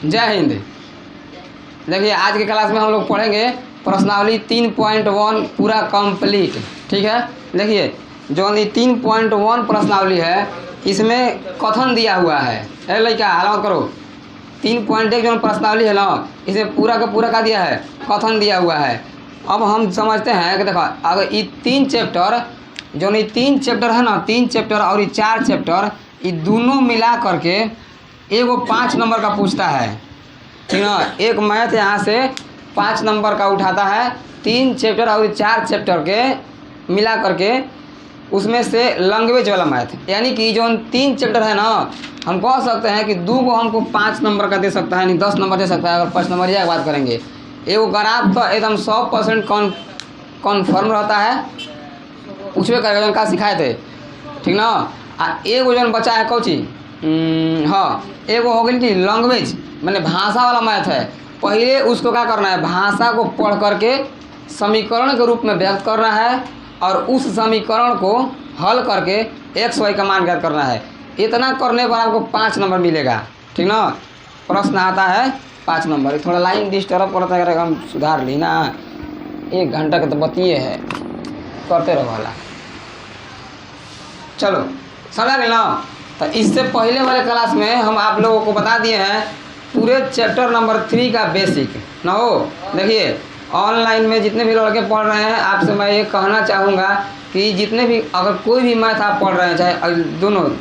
जय हिंद। देखिए आज के क्लास में हम लोग पढ़ेंगे प्रश्नावली 3.1 पूरा कंप्लीट। ठीक है, देखिए जो ये 3.1 प्रश्नावली है इसमें कथन दिया हुआ है। अरे लड़का हाल करो, 3.1 जो प्रश्नावली है ना इसमें पूरा का पूरा का दिया है, कथन दिया हुआ है। अब हम समझते हैं कि देखो अगर ये 3 चैप्टर जो ये 3 चैप्टर है ना, 3 चैप्टर और ये 4 चैप्टर, ये दोनों मिला करके एगो 5 नंबर का पूछता है। ठीक ना, एक मैथ यहाँ से 5 नंबर का उठाता है। 3 चैप्टर और 4 चैप्टर के मिला करके उसमें से लैंग्वेज वाला मैथ, यानी कि जो 3 चैप्टर है ना हम कह सकते हैं कि 2 को हमको 5 नंबर का दे सकता है, नहीं 10 नंबर दे सकता है। अगर 5 नंबर की बात करेंगे, एगो ग्राफ तो एकदम 100% कन्फर्म रहता है, पूछबे करेगा जो का सिखाए थे। ठीक ना, आ एगो जो बचा है कौची, हाँ एगो हो गई कि लैंग्वेज मैंने भाषा वाला मैथ है। पहले उसको क्या करना है, भाषा को पढ़ करके समीकरण के रूप में व्यक्त करना है और उस समीकरण को हल करके एक्स वाई का मान ज्ञात करना है। इतना करने पर आपको 5 नंबर मिलेगा। ठीक ना, प्रश्न आता है 5 नंबर। थोड़ा लाइन डिस्टर्ब करता है, हम सुधार ली ना, 1 घंटा का तो बतिए है, करते रहो वाला। चलो समझा गया ना। तो इससे पहले वाले क्लास में हम आप लोगों को बता दिए हैं पूरे चैप्टर नंबर 3 का बेसिक ना हो। देखिए ऑनलाइन में जितने भी लड़के पढ़ रहे हैं आपसे मैं ये कहना चाहूँगा कि जितने भी अगर कोई भी मैथ आप पढ़ रहे हैं, चाहे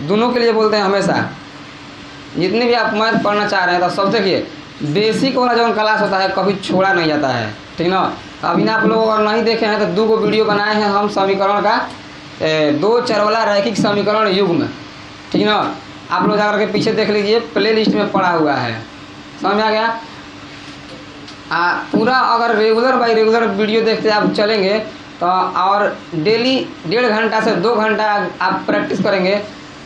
दोनों के लिए बोलते हैं हमेशा, जितने भी आप मैथ पढ़ना चाह रहे हैं तो सब देखिए बेसिक वाला जो क्लास होता है कभी छोड़ा नहीं जाता है। ठीक ना, अभी ना आप लोग अगर नहीं देखे हैं तो 2 गो वीडियो बनाए हैं हम समीकरण का, 2 चर वाला रैखिक समीकरण युग्म। ठीक ना, आप लोग जाकर के पीछे देख लीजिए, प्ले लिस्ट में पड़ा हुआ है, समझ में आ गया। पूरा अगर रेगुलर बाई रेगुलर वीडियो देखते आप चलेंगे तो और डेली 1.5 घंटा से 2 घंटा आप प्रैक्टिस करेंगे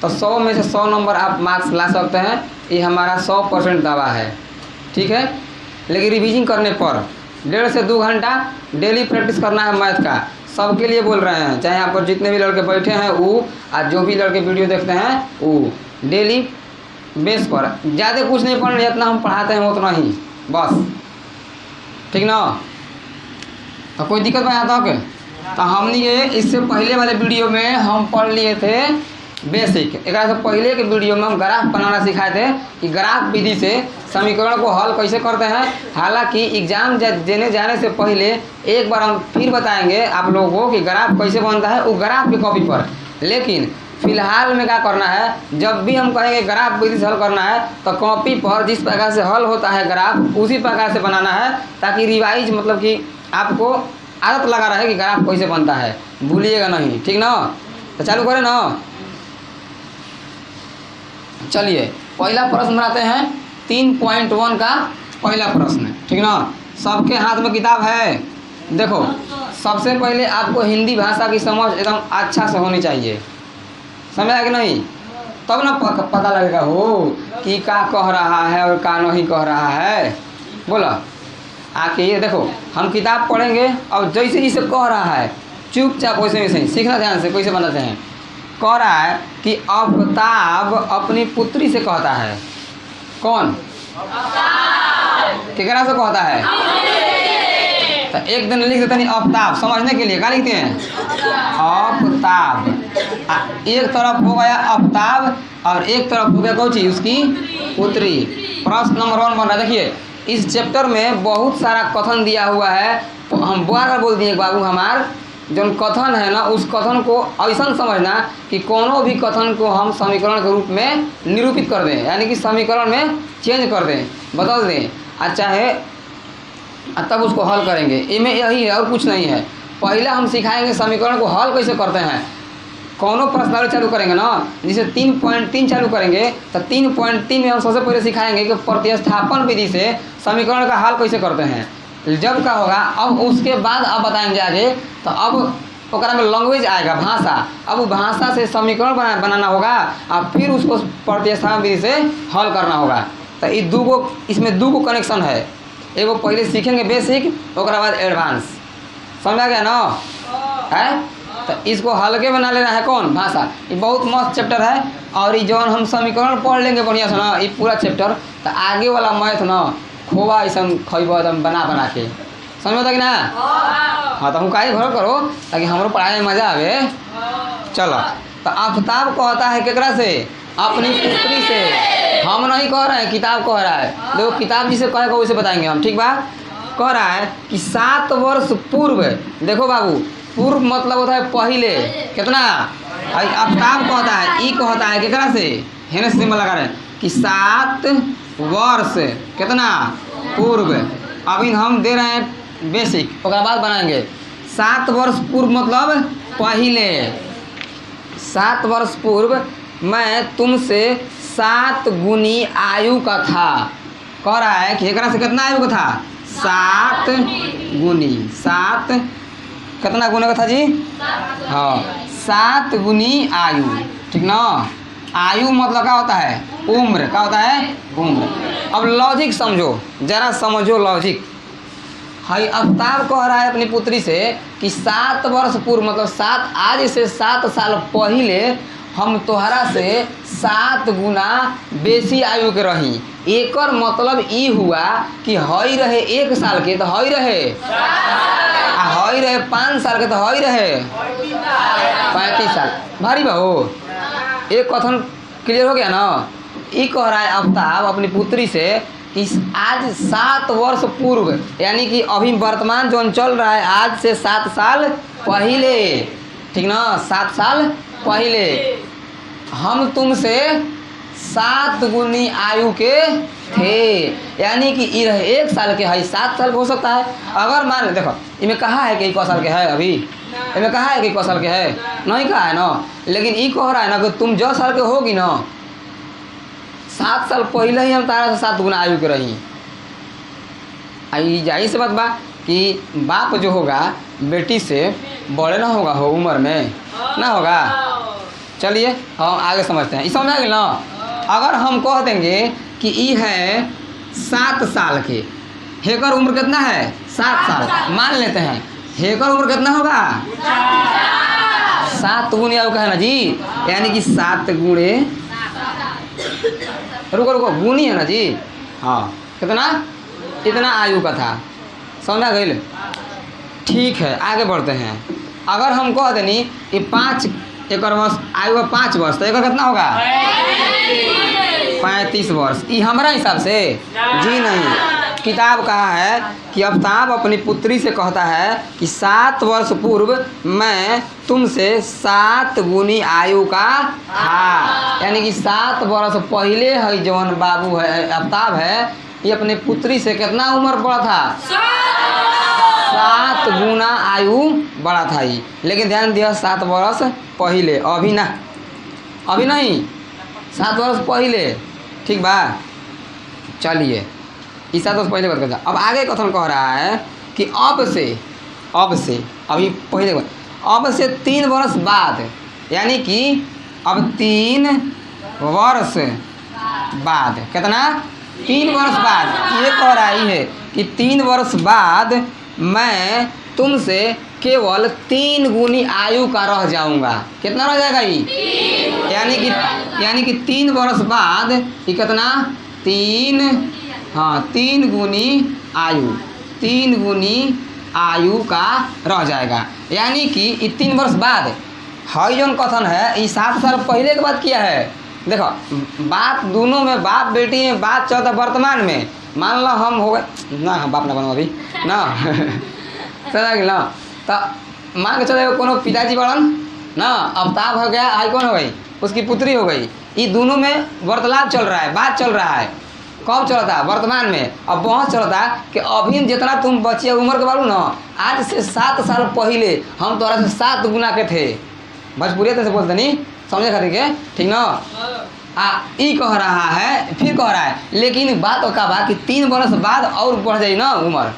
तो 100 में से 100 नंबर आप मार्क्स ला सकते हैं। ये हमारा 100% दावा है। ठीक है, लेकिन रिवीजन करने पर 1.5 से 2 घंटा डेली प्रैक्टिस करना है मैथ का। सबके लिए बोल रहे हैं, चाहे यहाँ पर जितने भी लड़के बैठे हैं वो और जो भी लड़के वीडियो देखते हैं वो डेली बेस पर, ज़्यादा कुछ नहीं पढ़ रहे, जितना हम पढ़ाते हैं उतना ही बस। ठीक ना, तो कोई दिक्कत नहीं आता क्या। तो हमने ये इससे पहले वाले वीडियो में हम पढ़ लिए थे बेसिक। एक से पहले के वीडियो में हम ग्राफ बनाना सिखाए थे कि ग्राफ विधि से समीकरण को हल कैसे करते हैं। हालांकि एग्जाम देने जाने से पहले एक बार हम फिर बताएंगे आप लोगों को कि ग्राफ कैसे बनता है वो ग्राफ की कॉपी पर। लेकिन फिलहाल में क्या करना है, जब भी हम कहेंगे ग्राफ विधि से हल करना है तो कॉपी पर जिस प्रकार से हल होता है ग्राफ उसी प्रकार से बनाना है, ताकि रिवाइज मतलब कि आपको आदत लगा रहे कि ग्राफ कैसे बनता है, भूलिएगा नहीं। ठीक ना, तो चालू करें ना। चलिए पहला प्रश्न बनाते हैं 3.1 का पहला प्रश्न। ठीक ना, सबके हाथ में किताब है। देखो सबसे पहले आपको हिंदी भाषा की समझ एकदम अच्छा से होनी चाहिए, समझा कि नहीं, तब ना पता लगेगा हो कि क्या कह रहा है और क्या नहीं कह रहा है। बोला आके ये देखो हम किताब पढ़ेंगे और जैसे इसे कह रहा है चुपचाप वैसे वैसे ही सीखना, ध्यान से कैसे बनाते हैं। कह रहा है कि आफ्ताब अपनी पुत्री से कहता है, कौन केकरा से कहता है, तो एक दिन लिख देते नहीं आफ्ताब, समझने के लिए क्या लिखते हैं आफ्ताब। एक तरफ हो गया आफ्ताब और एक तरफ हो गया कौन सी, उसकी पुत्री। प्रश्न नंबर 1 बन रहा है। देखिए इस चैप्टर में बहुत सारा कथन दिया हुआ है। हम बार बोल दिए बाबू, हमार जो कथन है ना उस कथन को ऐसा समझना कि कोनो भी कथन को हम समीकरण के रूप में निरूपित कर दें, यानी कि समीकरण में चेंज कर दें, बदल दें, और चाहे तब उसको हल करेंगे। इनमें यही है और कुछ नहीं है। पहले हम सिखाएंगे समीकरण को हल कैसे करते हैं। कोनो प्रश्नावली चालू करेंगे ना, जिसे 3.3 चालू करेंगे तो 3.3 में हम सबसे पहले सिखाएंगे कि प्रतिस्थापन विधि से समीकरण का हल कैसे करते हैं। जब का होगा अब उसके बाद अब बताएंगे आगे, तो अब ओकरा में लैंग्वेज आएगा, भाषा। अब वो भाषा से समीकरण बनाना होगा और फिर उसको प्रतिस्थापन विधि से हल करना होगा। तो ये 2 गो, इसमें 2 गो कनेक्शन है। एगो पहले सीखेंगे बेसिक, ओकरा बाद एडवांस, समझा गया ना है। तो इसको हल्के बना लेना है कौन, भाषा। ये बहुत मस्त चैप्टर है और ये जो हम समीकरण पढ़ लेंगे बढ़िया से ना, ये पूरा चैप्टर तो आगे वाला मैथ न खोवा ऐसा खैब एकदम बना बना के, समझ में आता कि ना? हाँ तो हम काहे घर करो ताकि हमारो पढ़ाई में मजा आवे। चलो तो आफ्ताब कहता है केकरा से? अपनी पुत्री से। हम नहीं कह रहे हैं, किताब कह रहा है। देखो किताब जिसे कहेगा वैसे बताएंगे हम, ठीक बा? कह रहा है कि 7 वर्ष पूर्व, देखो बाबू पूर्व मतलब होता है पहले, कितना? आफ्ताब कहता है, ई कहता है केकरा से? हेने से सिंबल लगा रहे हैं कि 7 वर्ष कितना पूर्व। अभी हम दे रहे हैं बेसिक, उसके बाद बनाएंगे। 7 वर्ष पूर्व मतलब पहले। 7 वर्ष पूर्व मैं तुमसे 7 गुनी आयु का था। कह रहा है कि एकरा से कितना आयु का था? 7 गुनी। 7 कितना गुना का था जी? हाँ 7 गुनी आयु, ठीक ना? आयु मतलब क्या होता है? उम्र। क्या होता है? उम्र। अब लॉजिक समझो, जरा समझो लॉजिक। हाई आफ्ताब कह रहा है अपनी पुत्री से कि 7 वर्ष पूर्व मतलब 7 आज से 7 साल पहले हम तोहरा से 7 गुना बेसी आयु के रही। एकर मतलब ई हुआ कि हई रहे 1 साल के तो हई रहे, आ हई रहे 5 साल के तो हई रहे 35 साल। भारी बा हो, एक कथन क्लियर हो गया ना? ई कह रहा है आफ्ताब अपनी पुत्री से कि आज 7 वर्ष पूर्व यानी कि अभी वर्तमान जो चल रहा है आज से 7 साल पहले, ठीक ना? 7 साल पहले हम तुमसे 7 गुनी आयु के थे, यानी कि ये रहे 1 साल के है, 7 साल हो सकता है। अगर मान देखो इनमें कहा है कि 1 साल के है, अभी इनमें कहा है कि 1 साल के है, नहीं कहा है ना? लेकिन ये कह रहा है ना कि तुम जो साल के होगी ना 7 साल पहले ही हम तारा से 7 गुना आयु के रही। आई जाहिर से बात बा कि बाप जो होगा बेटी से बड़े ना होगा हो उम्र में, ना होगा। चलिए हम आगे समझते हैं, इस समझ आ गई ना? अगर हम कह देंगे कि ये है 7 साल के, हेकर उम्र कितना है? 7 साल मान लेते हैं। हेकर उम्र कितना होगा? 7 गुने आयु का है ना जी, यानी कि 7 गुणे, रुको रुको गुनी है ना जी, हाँ कितना? इतना आयु का था, समझा गई? ठीक है आगे बढ़ते हैं। अगर हम कह देनी कि 5 एक वर्ष आयु 5 वर्ष तो एक कितना होगा? 35 वर्ष। ये हमारा हिसाब से जी नहीं, किताब कहा है कि आफ्ताब अपनी पुत्री से कहता है कि 7 वर्ष पूर्व मैं तुमसे 7 गुनी आयु का था, यानी कि 7 वर्ष पहले है जौन बाबू है आफ्ताब है, ये अपनी पुत्री से कितना उम्र बड़ा था? 7 गुना आयु बड़ा था ही। लेकिन ध्यान दिया 7 वर्ष पहले, अभी ना, अभी नहीं, 7 वर्ष पहले, ठीक बा? चलिए इस 7 वर्ष पहले बात करता। अब आगे कथन कह रहा है कि अब से अभी पहले अब से 3 वर्ष बाद, यानी कि अब 3 वर्ष बाद, कितना? 3 वर्ष बाद। ये कह रहा है कि 3 वर्ष बाद मैं तुमसे केवल 3 गुनी आयु का रह जाऊंगा। कितना रह जाएगा ये? यानी कि 3 वर्ष बाद ये कितना? 3, हाँ 3 गुनी आयु, 3 गुनी आयु का रह जाएगा। यानी कि ये 3 वर्ष बाद हई जौन कथन है ये 7 साल पहले के बात किया है। देखो बात दोनों में, बाप बेटी में बात चलता वर्तमान में। मान लो हम हो गए ना, हम बाप ना बनो अभी ना समझ ना, तो मान के चलो कोनो पिताजी बड़न ना, आफ्ताब हो गया, आई कौन हो गई? उसकी पुत्री हो गई। ये दोनों में वार्तालाप चल रहा है, बात चल रहा है। कब चलता? वर्तमान में। अब बहुत चलता कि अभी जितना तुम बच्चे उम्र के बालू ना, आज से 7 साल पहले हम तोरा से 7 गुना के थे। भोजपुरी से बोलते नहीं, समझे खातिर के, ठीक ना? ई कह रहा है, फिर कह रहा है लेकिन बात का बा कि 3 वर्ष बाद और बढ़ जाए ना उम्र,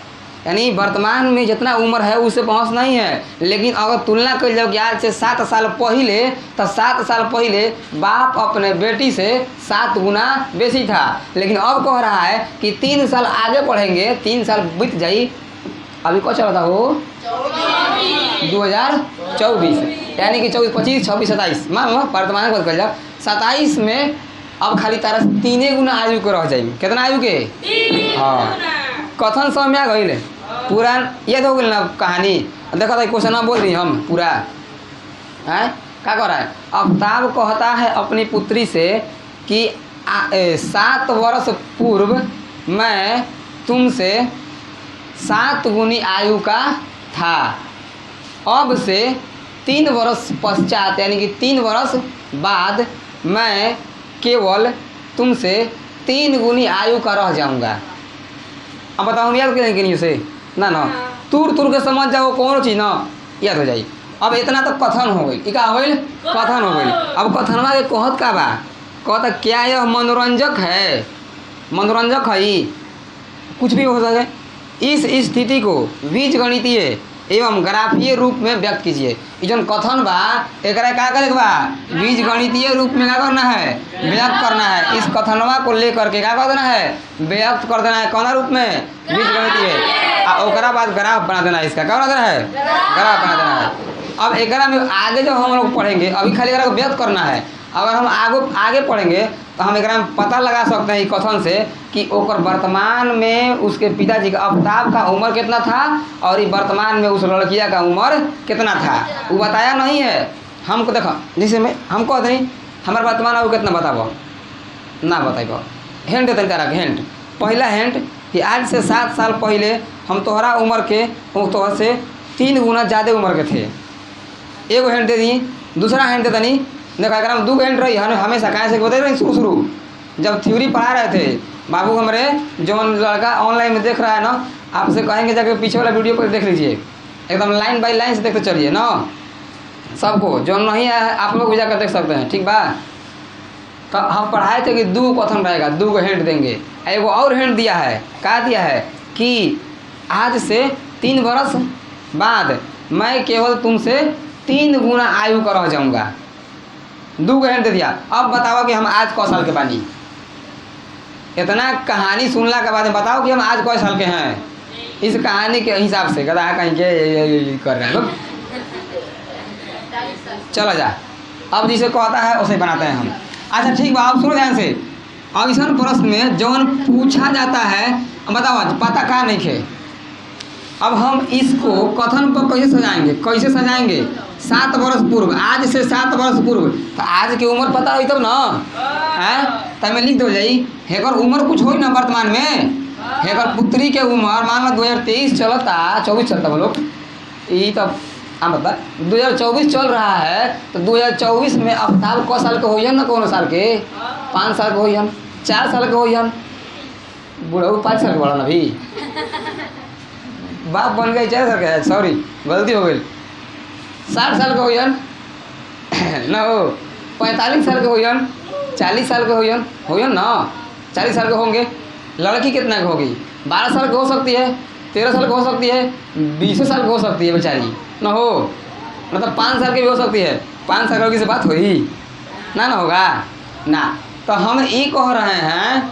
यानी वर्तमान में जितना उम्र है उससे पहुँच नहीं है। लेकिन अगर तुलना कर जाओ कि आज से 7 साल पहले, तो 7 साल पहले बाप अपने बेटी से 7 गुना बेसी था। लेकिन अब कह रहा है कि 3 साल आगे बढ़ेंगे, 3 साल बीत जाई, अभी कौन चल रहा हो? 2024, यानी कि 24, 25, 26, 27 मान लो वर्तमान बात कर जाओ। 27 में अब खाली तारा 3 गुना आयु के रह जाई। कितना आयु के? हाँ, कथन समझ में आ गई? पूरा याद हो गई ना कहानी? देखो तो क्वेश्चन बोल रही हम पूरा है क्या कर रहा है। आफ्ताब कहता है अपनी पुत्री से कि 7 वर्ष पूर्व मैं तुमसे 7 गुनी आयु का था, अब से 3 वर्ष पश्चात यानी कि 3 वर्ष बाद मैं केवल तुमसे 3 गुनी आयु का रह जाऊंगा। अब बताओ हम याद करेंगे नहीं उसे ना ना तुर तुर के समझ जाओ कौन चीज़ ना याद हो जाए। अब इतना तो कथन हो गई, क्या हो गई? कथन हो गई। अब कथनवा के कहत का बा? कहता क्या यह मनोरंजक है? मनोरंजक है ही कुछ भी हो सके। इस स्थिति को बीजगणितीय एवं ग्राफीय रूप में व्यक्त कीजिए। ये जो कथन बा एकरा का करे बा? बीजगणितीय रूप में क्या करना है? व्यक्त करना है। इस कथनवा को लेकर के क्या कर देना है? व्यक्त कर देना है। कौन रूप में? बीजगणितीय। ओकरा बाद ग्राफ बना देना है। इसका क्या बना देना है? ग्राफ बना देना है। अब एकरा में आगे जो हम लोग पढ़ेंगे, अभी खाली एकरा को व्यक्त करना है। अगर हम आगे पढ़ेंगे तो हम एकरा में पता लगा सकते हैं कथन से कि ओकर वर्तमान में उसके पिताजी का आफ्ताब का उम्र कितना था और वर्तमान में उस लड़किया का उम्र कितना था। वो बताया नहीं है हमको। देखो जैसे मैं हम कहते नहीं हमारे वर्तमान आयु कितना बताबो ना बताइबो। हिंट देते तारा हिंट। पहला हिंट कि आज से 7 साल पहले हम तोहरा उम्र के तोहर से 3 गुना ज़्यादा उम्र के थे। एगो हिंट दे दी। दूसरा हिंट दे तनी देखो अगर हम 2 हिंट रही हमेशा कहाँ से बताए रही शुरू जब थ्योरी पढ़ा रहे थे बाबू हमारे जो लड़का ऑनलाइन में देख रहा है ना आपसे कहेंगे जाके पीछे वाला वीडियो पर देख लीजिए एकदम लाइन बाय लाइन से देखते चलिए ना सबको जो नहीं है आप लोग भी जाकर देख सकते हैं ठीक बा। तो हम पढ़ाए थे कि 2 कथन रहेगा 2 हिंट देंगे। एगो और हिंट दिया है क्या दिया है कि आज से 3 वर्ष बाद मैं केवल तुमसे 3 गुना आयु का रह जाऊंगा। 2 हिंट दे दिया। अब बताओ कि हम आज कौ साल के बानी। इतना कहानी सुनला के बाद में बताओ कि हम आज कौ साल के हैं। इस कहानी के हिसाब से गधा कहीं के कर रहे हैं लोग। चलो जा अब जिसे कहता है उसे बनाते हैं हम। अच्छा ठीक बा आप सुनो ध्यान से। अब इस प्रश्न में जौन पूछा जाता है बताओ आज पता कहाँ नहीं खे। अब हम इसको कथन पर कैसे सजाएंगे 7 वर्ष पूर्व आज से 7 वर्ष पूर्व तो आज की उम्र पता हो तब ना है तब में लिख दो जाई। हेकर उम्र कुछ हो ना वर्तमान में हेकर पुत्री के उम्र मान लो 2023 चलता 24 चलता बोलो ये तब हाँ बता 2024 चल रहा है तो 2024 में आफ्ताब क साल के होइहन ना कौन साल के 5 साल के होइहन 4 साल के होइहन बूढ़ा 5 साल के बड़ा ना भी बाप बन गए 4 साल के सॉरी गलती हो गई 60 साल के होइहन ना हो 45 साल के होइहन 40 साल के होइहन ना 40 साल के होंगे। लड़की कितना के होगी 12 साल की हो सकती है 13 साल की हो सकती है 20 साल की हो सकती है बेचारी ना हो मतलब 5 साल की भी हो सकती है 5 साल की से बात हुई ना होगा ना। तो हम ये कह रहे हैं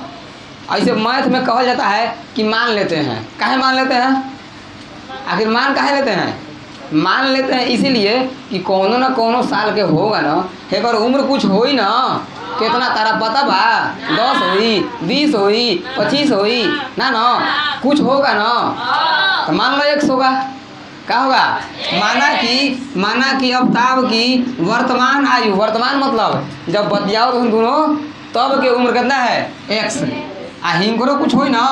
ऐसे मैथ में कहा जाता है कि मान लेते हैं। काहे मान लेते हैं आखिर मान काहे लेते हैं मान लेते हैं इसीलिए कि कोनो ना कोनो साल के होगा ना एक उम्र कुछ हो ही ना कितना तारा पता बा 10 हुई 20 हुई 25 हुई ना कुछ होगा ना तो मान लो 100 होगा क्या होगा माना कि आफ्ताब की वर्तमान आयु वर्तमान मतलब जब बतियाओ तो दोनों तब के उम्र कितना है x आ हिंकरो कुछ होई ना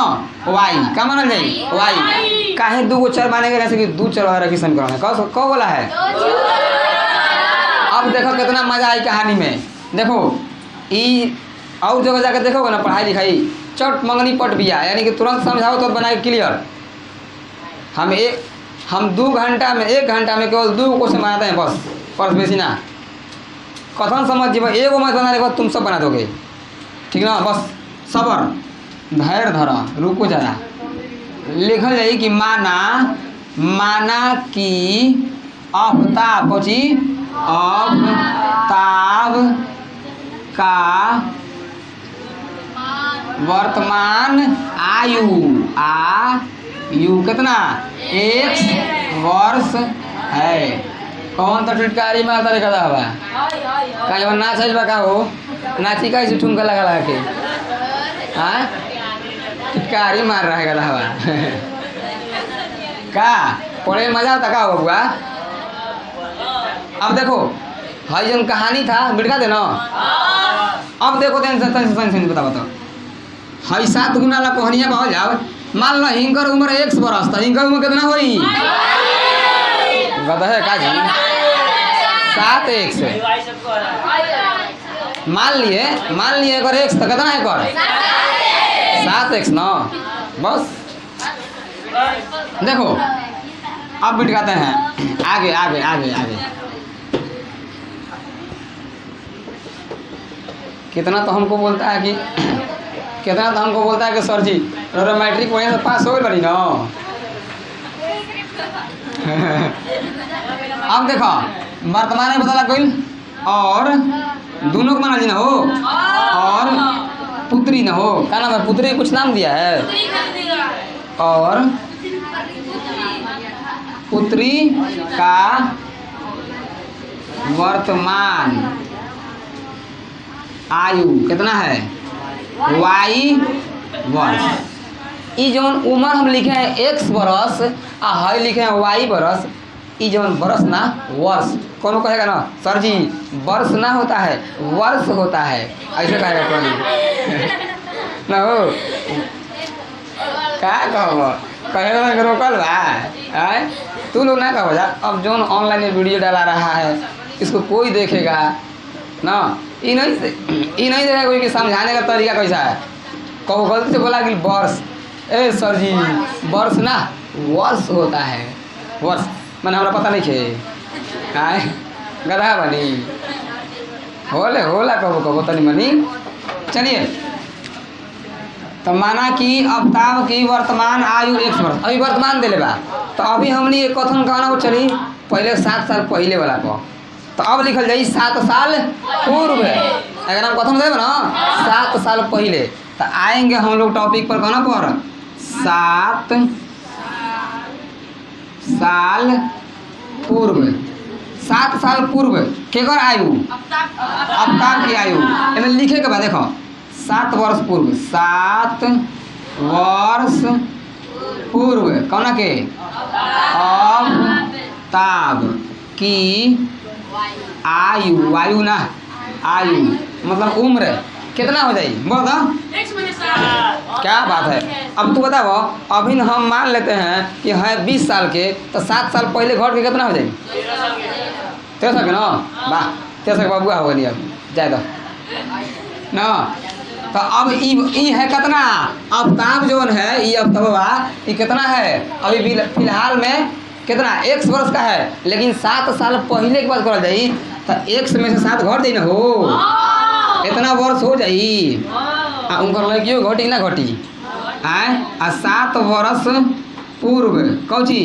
y का मानल जाई y काहे 2 गो चर मानेंगे जैसे कि 2 चर वाला किस्म करना कौ बोला है। अब देखो कितना मजा आई कहानी में। देखो ई और जगह जाकर देखोगे ना पढ़ाई लिखाई चट मंगनी पट बिया यानी कि तुरंत समझाओ तो बनाए क्लियर। हम 2 घंटा में 1 घंटा में केवल 2 क्वेश्चन बनाते हैं बस बेसी ना कथन समझ जीव एगो मत बनाने के बाद तुम सब बना दोगे ठीक ना। बस सबर धैर्य धरा रुको जरा लिखल जाई कि माना कि आफ्ताब पची आफ्ताब का वर्तमान आयु कितना 1 वर्ष है। कौन तो टिटकारी मारता देखा था कहीं ना चल बा का हो नाची का इसे ठुमका लगा लगा के हाँ कारी मार रहा है गधा हवा का पढ़े में मजा आता का हो बबुआ। अब देखो हाई जन कहानी था बिड़का दे ना। अब देखो टेंशन बता बताओ हाई 7 गुना ला कहानियाँ कहल जाओ। मान लो हिंकर उम्र 100 बरस था, हिंकर उम्र कितना होई गधा है का जी 7 1 से मान लिए अगर 1 तो कितना है कर 7 1 ना बस। देखो अब बिटकाते हैं आगे आगे आगे आगे। कितना तो हमको बोलता है कि सर जी मैट्रिक वहीं से पास हो गई ना। अब देखो वर्तमान में बता कोई और दोनों को माना जी ना हो और पुत्री ना हो। क्या नाम है पुत्री कुछ नाम दिया है और पुत्री का वर्तमान आयु कितना है y वर्ष। ई जौन उम्र हम लिखे हैं x बरस आ हई लिखे हैं y बरस। ई जौन बरस ना वर्ष कौन कहेगा ना सर जी वर्ष ना होता है वर्ष होता है ऐसे कहेगा कौन ना हो क्या कहेगा रोकल बा तू लोग ना कहो जा। अब जौन ऑनलाइन वीडियो डाला रहा है इसको कोई देखेगा ना ये नहीं देखेगा कोई कि समझाने का तरीका कैसा है। कहो गलती से बोला कि वर्ष ए सर जी वर्ष ना वर्ष होता है वर्ष मैंने हमारा पता नहीं खे गधा बनी होला कहो तनी मनी। चलिए तो माना कि अवताव की वर्तमान आयु 1 वर्ष अभी वर्तमान दे बा। तो अभी हमने ये कथन कहना हो चली पहले 7 साल पहले वाला को। तो अब लिखल जाई 7 साल पूर्व। अगर हम कथन देव ना 7 साल पहले तो आएंगे हम लोग टॉपिक पर कहना पर 7 साल पूर्व। 7 साल पूर्व केकर आयु अवतार की आयु इन्हें लिखे के बाद देखो 7 वर्ष पूर्व 7 वर्ष पूर्व कौन के अवतार की आयु ना आयु मतलब उम्र कितना हो जाएगी बोल दो क्या बात है। अब तू बताओ अभी हम मान लेते हैं कि है 20 साल के तो 7 साल पहले घट के कितना हो जाएगी 13 साल के ना वाह 13 साल बबुआ हो गई अब जाए दो ना। तो अब ई है कितना अवताब जोन है ये अवताबा ये कितना है अभी फिलहाल में कितना 1 वर्ष का है। लेकिन 7 साल पहले की बात करल जाई तो 1 में से 7 घट जाई ना हो इतना वर्ष हो जाई उनकर लड़कियों घटी ना घटी आ 7 वर्ष पूर्व कौची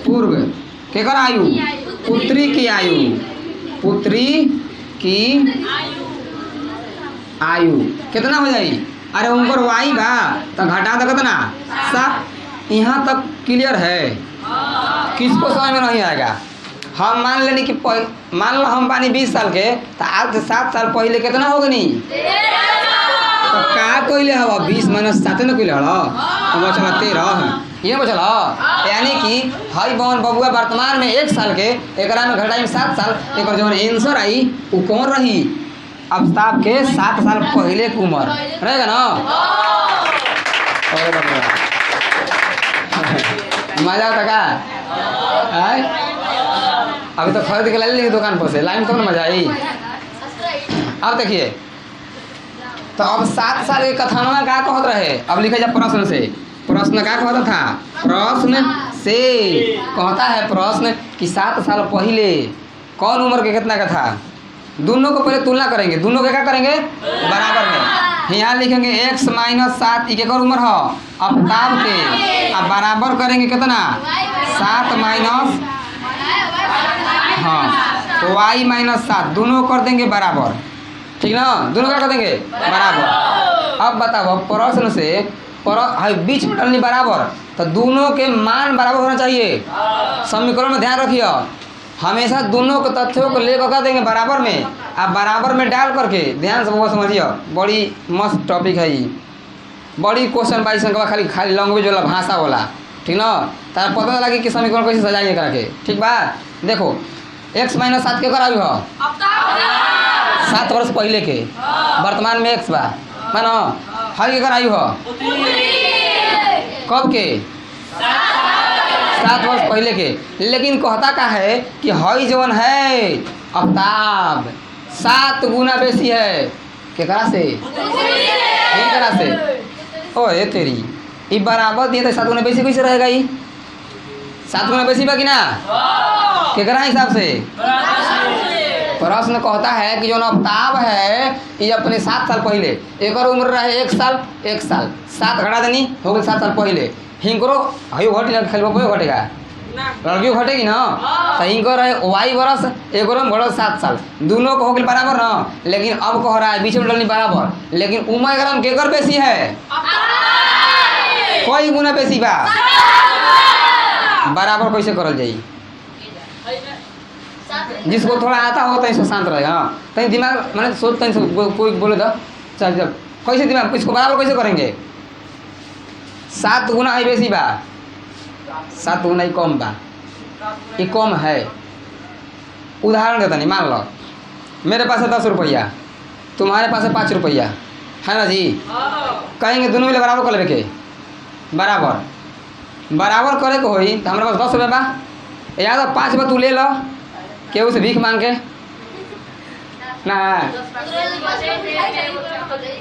पूर्व केकर आयु पुत्री की आयु कितना हो जाई। अरे उनकर वाई बा तो घटा दो कितना 7। यहाँ तक क्लियर है किसको समझ में नहीं आएगा। हम मान लेनी कि मान लो हम पानी 20 साल के तो आज से 7 साल पहले कितना होगा नहीं तो का कोई हवा 20 माइनस 7 ना कोई बचल 13 ये बचल यानी कि हई बहन बबुआ वर्तमान में 1 साल के एक में घटाई में 7 साल एक जो आंसर आई वो कौन रही अवताब के 7 साल पहले की उम्र रहेगा ना। मजा आता का अभी तो खरीद के ला ली दुकान पर से लाइन तो ना मजा आई। अब देखिए तो अब 7 साल के कथनवा का कहत रहे। अब लिखा जाए प्रश्न से प्रश्न क्या कहता था प्रश्न से कहता है प्रश्न कि 7 साल पहले कौन उम्र के कितना का था। दोनों को पहले तुलना करेंगे दोनों के क्या करेंगे बराबर में। यहाँ लिखेंगे x माइनस 7 एक उम्र है अवताब के अब बराबर करेंगे कितना 7 माइनस हाँ तो y माइनस 7 दोनों कर देंगे बराबर ठीक ना दोनों क्या कर देंगे बराबर। अब बताओ प्रश्न से बीच में डालनी बराबर तो दोनों के मान बराबर होना चाहिए। समीकरण में ध्यान रखिए हमेशा दोनों के तथ्यों को लेकर कर देंगे बराबर में, आप बराबर में डाल करके ध्यान से वो समझिए, बड़ी मस्त टॉपिक है ये, बड़ी क्वेश्चन बाई संख्या खाली खाली लैंग्वेज वाला भाषा वाला, ठीक ना। तार पता लगे कि समीकरण कैसे सजाएंगे करा के, ठीक बा। देखो x माइनस 7 के करावी हो 7 वर्ष पहले के, वर्तमान में x बा मानो हर के कराई हो कब के 7 वर्ष पहले के। लेकिन कहता का है कि हई जवन है आफ्ताब 7 गुना बेसी है केकरा से, केकरा से। ओए तेरी ये बराबर दिए तो 7 गुना बेसी कैसे रहेगा ये, 7 गुना बेसी बा कि ना केकरा हिसाब से। प्रश्न कहता है कि जो आफ्ताब है ये अपने 7 साल पहले, एक उम्र रहे 1 साल 1 साल 7 घटा देनी हो गई 7 साल पहले, हिंकरो हयो घट खेल घटेगा लड़कियों घटेगी ना, तो हिंकर रहे वाई बरस एक बड़ो 7 साल, दोनों को हो गई बराबर ना। लेकिन अब कह रहा है बीच में डलनी बराबर, लेकिन उम्र एकदम केकर बेसी है, कोई गुना बेसी बा, बराबर कैसे करल जाई। जिसको थोड़ा आता हो तो इसको शांत रहेगा, कहीं दिमाग मैंने सोच कोई बोले तो चल जब कैसे दिमाग इसको बराबर कैसे करेंगे। 7 गुना है बेसी बा, 7 गुना ही कम बा, ये कम है। उदाहरण देता नहीं, मान लो मेरे पास है 10 रुपया, तुम्हारे पास है 5 रुपया, है ना जी। कहेंगे दोनों मिले बराबर कर लेके, बराबर बराबर करे को होई तो हमारे पास 10 रुपये बा, या तो 5 बा तू ले लो केहू से भीख मांग के ना,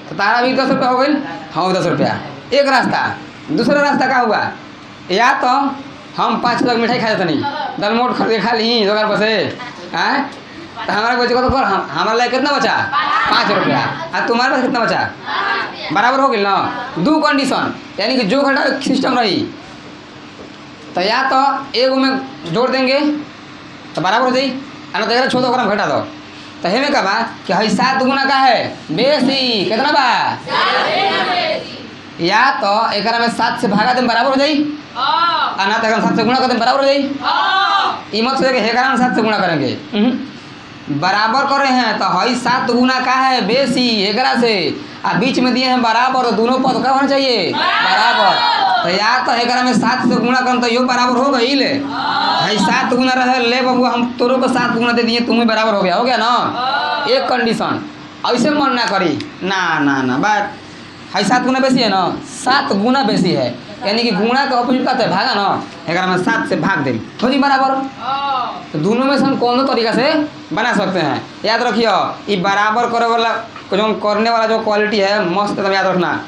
तो तारा भी 10 रुपया हो गई, हाँ 10 रुपया एक रास्ता। दूसरा रास्ता क्या हुआ, या तो हम 5 तक मिठाई खा जाते नहीं, दलमोट खरीद खा ली दुकान पर से, हैं तो हमारे बच्चे को तो कर हमारे लिए कितना बचा 5 रुपया, और तुम्हारे पास कितना बचा, बराबर हो गई ना। 2 कंडीशन, यानी कि जो घंटा सिस्टम रही तो या तो एगो में जोड़ देंगे तो बराबर हो जाई, और तो छोड़ दो घटा दो। तो हेमे का बा कि हई 7 गुना का है बेसी, कितना बा, या तो एक में 7 से भागा दें बराबर हो जाई, और ना तो 7 से गुणा कर दें बराबर हो जाई। मत सोचे कि 7 से गुणा करेंगे, बराबर कर रहे हैं तो हई 7 गुना का है बेसी एकरा से, और बीच में दिए हैं बराबर, तो दोनों पद का होना चाहिए बराबर। तो या तो एक में 7 से गुणा करें तो यो बराबर हो गई ले, भाई 7 गुना रहे ले बबुआ हम तोरों को 7 गुना दे दिए, तुम्हें बराबर हो गया ना। एक कंडीशन ऐसे मन ना करी, ना ना ना बात है 7 गुना बेसी है ना, 7 गुना बेसी है, यानी कि गुणा का ऑपोजिट का भागा ना, एक में 7 से भाग दें हो जी बराबर। तो दोनों में से हम कौन तरीका से बना सकते हैं, याद रखियो ये बराबर करे वाला जो करने वाला जो क्वालिटी है मस्त एकदम याद रखना।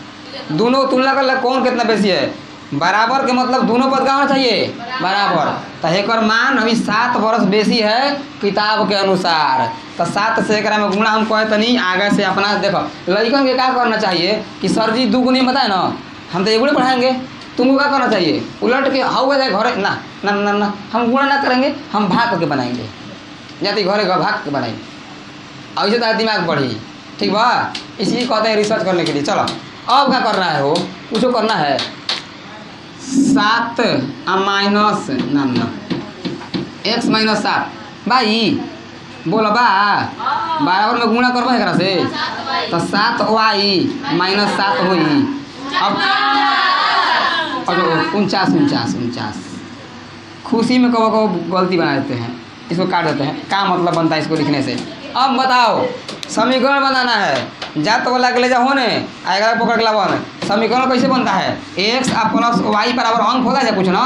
दोनों तुलना कर ले कौन कितना बेसी है, बराबर के मतलब दोनों पद का होना चाहिए बराबर। तो एक मान अभी 7 वर्ष बेसी है किताब के अनुसार, तो 7 से एक में गुणा हम कहे तो नहीं, आगे से अपना देखो लड़कों के क्या करना चाहिए कि सर जी 2 गुनी बताए ना, हम तो एगुणे पढ़ाएंगे, तुमको क्या करना चाहिए उलट के हाउ जाए घर ना ना ना ना हम गुणा ना करेंगे, हम भाग करके बनाएंगे, जाते घरे घर भाग के बनाएंगे, ऐसे तो दिमाग बढ़ी, ठीक बा। इसी कहते हैं रिसर्च करने के लिए। चलो अब क्या करना है, हो कुछ करना है 7 माइनस ना x माइनस 7 भाई बोलो बा बराबर में गुणा करबा एकरा से, तो 7y माइनस 7 होई। अब 49 खुशी में कब गलती बना देते हैं, इसको काट देते हैं, क्या मतलब बनता है इसको लिखने से। अब बताओ समीकरण बनाना है, जात वाला के ले जाओ होने आएगा पकड़ के लावा में, समीकरण कैसे बनता है, x प्लस वाई बराबर अंक होता है कुछ ना,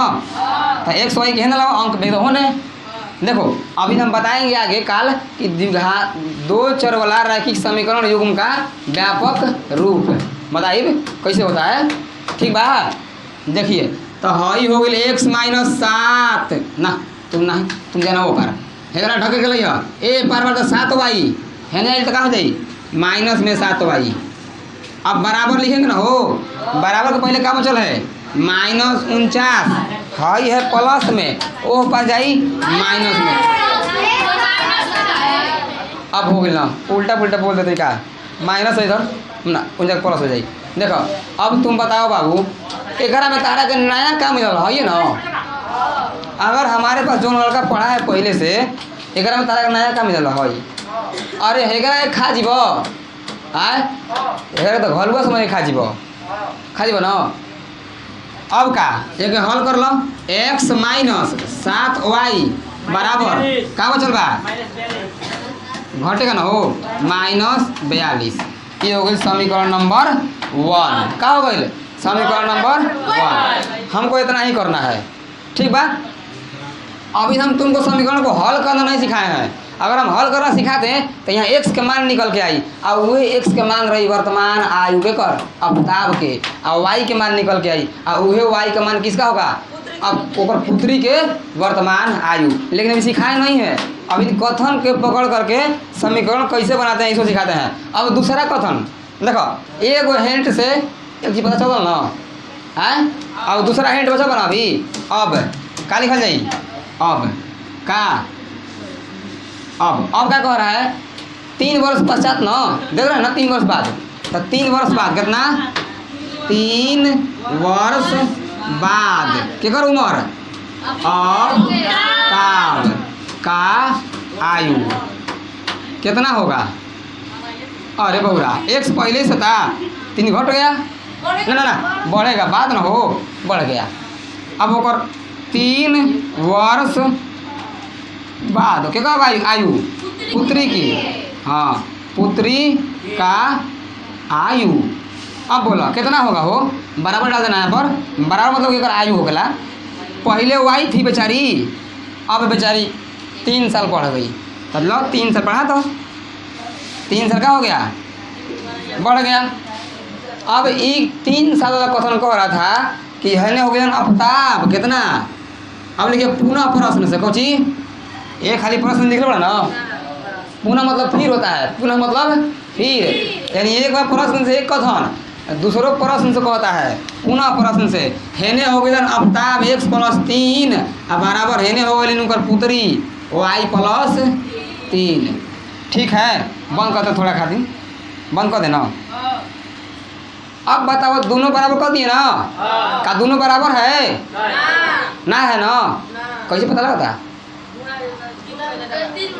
तो x वाई के लाओ अंक दे दो होने। देखो अभी हम बताएंगे आगे काल कि द्विघात 2 चर वाला रैखिक समीकरण युग्म का व्यापक रूप बताइए कैसे होता है, ठीक बा। देखिए तो हई हो गई x माइनस 7 ना तुम जाना वो पार हेरा ढके के लिया ए पार तो 7y है ना, तो कहाँ हो जाई माइनस में 7y। अब बराबर लिखेंगे ना, हो बराबर के पहले क्या बचल है -49, हई है प्लस में ओ पर जाई माइनस में। अब हो गया ना उल्टा पुल्टा बोल देते का, माइनस है इधर ना उनका प्लस हो जाई। देखो अब तुम बताओ बाबू एक में तारा के नया काम मिलल है ना, अगर हमारे पास जो लड़का पढ़ा है पहले से एकरा में तारा का नया का मिलल हई अरे हेकरा के खा जीव आय हेकरा तो घलुआ समझ के खा जीव न। अब का एक हल कर लो x माइनस 7y बराबर का बचल बा घटेगा ना हो -42। ये हो गई समीकरण नंबर 1। का हो गई समीकरण नंबर 1। हमको इतना ही करना है ठीक बा। अभी हम तुमको समीकरण को हल करना नहीं सिखाए हैं। अगर हम हल करना सिखाते हैं तो यहाँ x के मान निकल के आई और वही x के मान रही वर्तमान आयु के कर अवताव के और y के मान निकल के आई और वही y के मान किसका होगा अब ऊपर पुत्री के वर्तमान आयु। लेकिन अभी सिखाए नहीं है। अभी कथन के पकड़ करके समीकरण कैसे बनाते हैं इसको सिखाते हैं। अब दूसरा कथन देखो एगो हिंट से एक चीज पता चल ना है। अब दूसरा हिंट बचा बना अभी। अब का लिखल जाई अब का अब क्या कह रहा है 3 वर्ष पश्चात न देख रहे हैं ना 3 वर्ष बाद तो 3 वर्ष बाद कितना 3 वर्ष बाद केकर उम्र अब का आयु कितना होगा। अरे बहुरा x पहले से था 3 घट गया ना बढ़ेगा बाद ना हो बढ़ गया। अब ओकर 3 वर्ष बाद क्या आयु पुत्री की हाँ पुत्री का आयु। अब बोला कितना होगा हो बराबर डाल देना यहाँ पर बराबर मतलब कि आयु हो गया। पहले वाई थी बेचारी अब बेचारी 3 साल पढ़ गई मतलब 3 साल पढ़ा तो 3 साल का हो गया बढ़ गया। अब एक 3 साल वाला क्वेश्चन कह रहा था कि है हो गया अवताप कितना। अब लिखिए पुनः प्रश्न से कोची ये खाली प्रश्न लिख लो ना पुनः मतलब फिर होता है पुनः मतलब फिर यानी एक बार प्रश्न से एक कथन दूसरों प्रश्न से कहता है पुनः प्रश्न से हेने हो गए अवताप x + 3 बराबर हेने हो गई उनकर पुत्री y + 3। ठीक है बंद कर दो थोड़ा खातिर बंद कर देना। अब बताओ दोनों बराबर कर दिए ना का दोनों बराबर है ना है ना कैसे पता लगता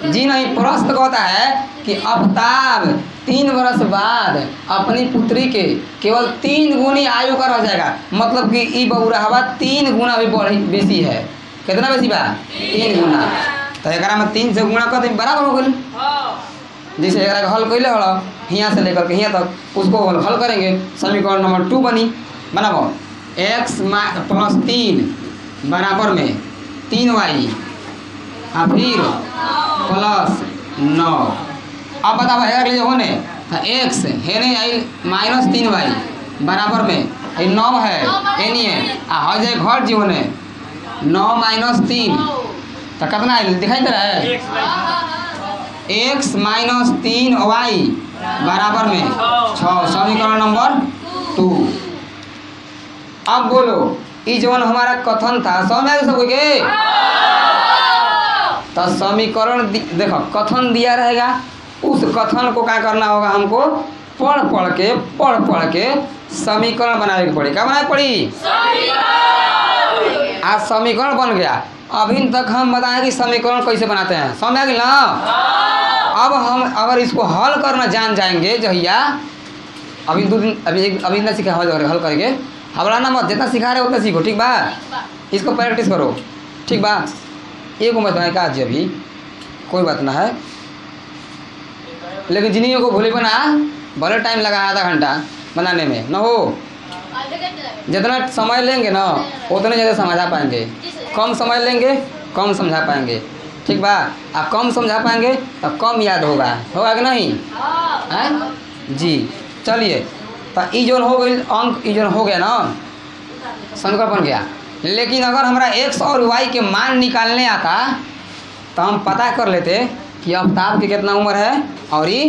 जी नहीं। प्रश्न कहता है कि अवताप 3 वर्ष बाद अपनी पुत्री के केवल 3 गुनी आयु का रह जाएगा मतलब कि ई बहुरावा 3 गुना भी बढ़ी बेसी है। कितना बेसी बा 3 गुना तो एक में 3 से गुणा कर बराबर हो गई। जैसे एक हल कैले हल यहाँ से लेकर के यहाँ तक उसको हल करेंगे समीकरण नंबर 2 बनी बनाबो x + 3 बराबर में 3y और फिर +9। अब बताओ है अगले होने x है नहीं आई -3y बराबर में 9 है एनी है हो जाए घट जी होने 9 - 3 तो कितना है दिखाई दे रहा है x - 3y बराबर में 6 समीकरण नंबर 2। अब बोलो ये जो हमारा कथन था समझ में सब के तो समीकरण देखो कथन दिया रहेगा उस कथन को क्या करना होगा हमको पढ़ के समीकरण बनाने की पड़ी। क्या बनानी पड़ी आज समीकरण बन गया। अभी तक हम बताएं कि समीकरण कैसे बनाते हैं समझ आ गई ना। अब हम अगर इसको हल करना जान जाएंगे जहिया अभी 2 दिन अभी ना सीखा हल करके हवड़ाना मत जितना सिखा रहे उतना सीखो ठीक बा। इसको प्रैक्टिस करो ठीक बा। एक उम्र बनाए का आज अभी कोई बात ना है लेकिन जिन्हीं को भूले बना भले टाइम लगा आधा घंटा बनाने में न हो जितना समय लेंगे ना उतने ज़्यादा समझा पाएंगे। कम समय लेंगे कम समझा पाएंगे ठीक बा। आप कम समझा पाएंगे तो कम याद होगा कि नहीं है जी। चलिए तो ई जोन हो गई अंक ई जोन हो गया ना समीकरण बन गया। लेकिन अगर हमारा x और y के मान निकालने आता तो हम पता कर लेते कि अवताप के कितना उम्र है और ये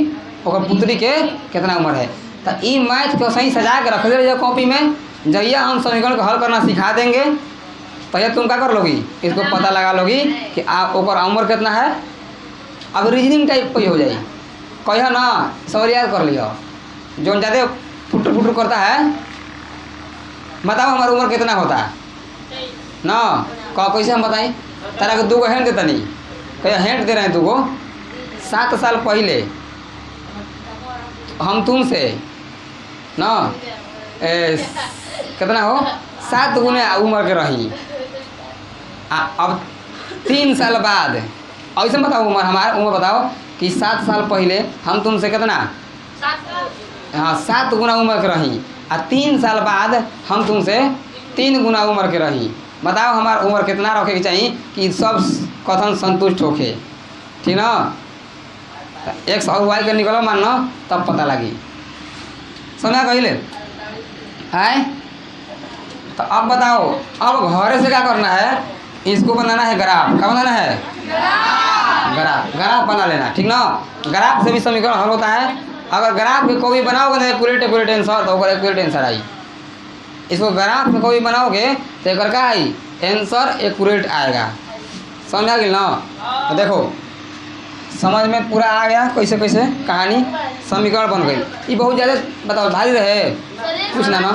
और पुत्री के कितना उम्र है। तो ये मैथ को सही सजा के रख ले कॉपी में जहिया हम समीकरण को हल करना सिखा देंगे तो ये तुम क्या कर लोगी इसको पता लगा लोगी कि आप ओकर उम्र कितना है। अब रीजनिंग टाइप कोई हो जाए कह ना सब याद कर लियो जो ज़्यादा फुटर फुटर करता है बताओ हमारी उम्र कितना होता है ना कैसे हम बताएं? तारा को 2 गो हिंट देता नहीं, कहीं हिंट दे रहे हैं 2 गो। 7 साल पहले हम तुमसे ना कितना हो 7 गुने उम्र के रही, अब 3 साल बाद ऐसे बताओ उम्र, हमारा उम्र बताओ कि 7 साल पहले हम तुमसे कितना, हाँ 7 गुना उम्र के रही, और 3 साल बाद हम तुमसे 3 गुना उम्र के रही। बताओ हमारा उम्र कितना रखे के चाहिए कि सब कथन संतुष्ट होके, ठीक ना? एक सौ वाई के निकलो मान लो, तब पता लगी। समझा कहले है? तो अब बताओ, अब घरे से क्या करना है, इसको बनाना है ग्राफ। क्या बनाना है? ग्राफ बना लेना, ठीक ना? ग्राफ से भी समीकरण हल होता है। अगर ग्राफ के कोई बनाओगे ना एक्यूरेट आंसर, तो एक्यूरेट आंसर आई। इसको ग्राफ में कोई बनाओगे तो एक का आई आंसर एक्यूरेट आएगा। समझा गया ना? तो देखो समझ में पूरा आ गया कैसे कैसे कहानी समीकरण बन गई। ये बहुत ज़्यादा बताओ भारी रहे पूछना ना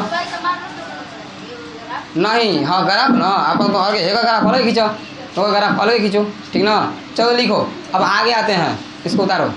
नहीं। हाँ ग्राफ ना आप ग्राफ अलग खींचो, तो ग्राफ अलग खींचो, ठीक ना? चलो लिखो। अब आगे आते हैं, इसको उतारो।